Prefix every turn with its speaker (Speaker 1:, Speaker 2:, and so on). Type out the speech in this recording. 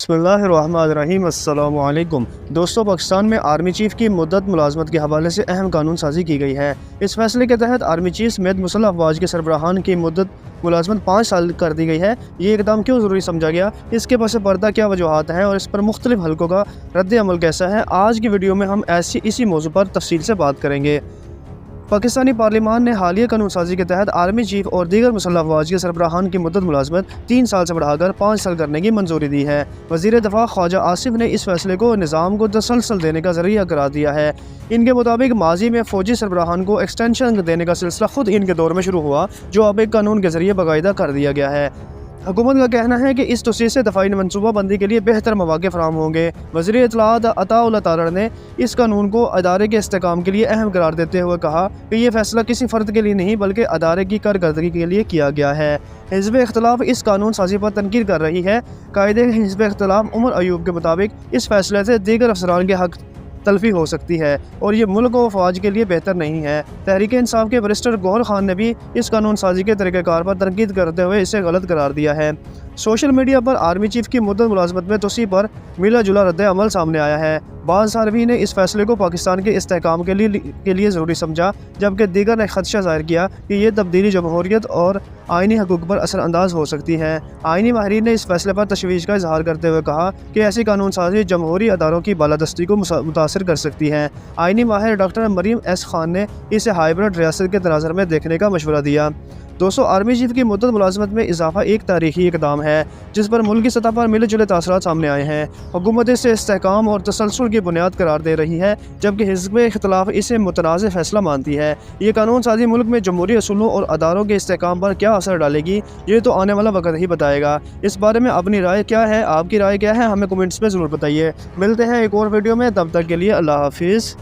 Speaker 1: बिस्मिल्लाहिर्रहमानिर्रहीम। अस्सलामु अलैकुम दोस्तों, पाकिस्तान में आर्मी चीफ की मुद्दत मुलाजमत के हवाले से अहम कानून साजी की गई है। इस फैसले के तहत आर्मी चीफ समेत मुसल्लह अफवाज के सरबराहान की मुद्दत मुलाजमत 5 साल कर दी गई है। ये इकदाम क्यों ज़रूरी समझा गया, इसके पस पर्दा क्या वजूहात हैं और इस पर मुख्तलिफ हलकों का रद्द अमल कैसा है, आज की वीडियो में हम इसी मौजू पर तफसील से बात करेंगे। पाकिस्तानी पार्लियामान ने हालिया कानून साजी के तहत आर्मी चीफ और दीगर मुसल्लह अफवाज के सरबराहान की मुद्दत मुलाजमत 3 साल से बढ़ाकर 5 साल करने की मंजूरी दी है। वज़ीर दफ़ा ख्वाजा आसिफ ने इस फैसले को निज़ाम को तसलसल देने का ज़रिया करार दिया है। इनके मुताबिक माजी में फ़ौजी सरबराहान को एक्सटेंशन देने का सिलसिला खुद इनके दौर में शुरू हुआ, जो अब एक कानून के ज़रिए बाकायदा कर दिया गया है। हुकूमत का कहना है कि इस तोसीए से दफ़ाई मनसूबा बंदी के लिए बेहतर मौक़े फराहम होंगे। वज़ीर इत्तलात अताउल्लाह तारड़ ने इस कानून को अदारे के इस्तेहकाम के लिए अहम करार देते हुए कहा कि यह फैसला किसी फ़र्द के लिए नहीं बल्कि अदारे की कारकर्दगी के लिए किया गया है। हिज़्ब इख्तिलाफ इस कानून साजी पर तनकीद कर रही है। कायदे हिज़्ब इख्तिलाफ उमर अयूब के मुताबिक इस फैसले से दीगर अफसरान के हक़ तलफी हो सकती है और ये मुल्क और फ़ौज के लिए बेहतर नहीं है। तहरीक इंसाफ के बरिस्टर गौहर खान ने भी इस कानून साजी के तरीक़ेकार पर तनकीद करते हुए इसे गलत करार दिया है। सोशल मीडिया पर आर्मी चीफ की मुद्दत मुलाजमत में तोसी पर मिला जुला रद्द अमल सामने आया है। बाज़ सार्फिन ने इस फैसले को पाकिस्तान के इस्तेहकाम के लिए ज़रूरी समझा, जबकि दीगर ने खदशा ज़ाहिर किया कि यह तब्दीली जमहूरियत और आइनी हकूक़ पर असरअंदाज हो सकती है। आइनी माहिरीन ने इस फैसले पर तशवीश का इजहार करते हुए कहा कि ऐसी कानून साजी जमहूरी अदारों की बालादस्ती को मुतासर कर सकती है। आइनी माहिर डॉक्टर मरीम एस खान ने इसे हाइब्रिड रियासत के तनाज़र में देखने का मशवरा दिया। दोस्तों, आर्मी चीफ की मुद्दत मुलाजमत में इजाफा एक तारीखी इकदाम है जिस पर मुल्क की सतह पर मिले जुले तासरात सामने आए हैं। हुकूमत इसे इस्तेहकाम और तसलसल की बुनियाद करार दे रही है, जबकि हिज़्ब इख्तिलाफ इसे मुतनाज़ फैसला मानती है। ये कानून साजी मुल्क में जमहूरी असूलों और अदारों के इस्तेहकाम पर क्या असर डालेगी, ये तो आने वाला वक्त ही बताएगा। इस बारे में अपनी राय क्या है, आपकी राय क्या है, हमें कमेंट्स में ज़रूर बताइए। मिलते हैं एक और वीडियो में, तब तक के लिए अल्लाह हाफिज़।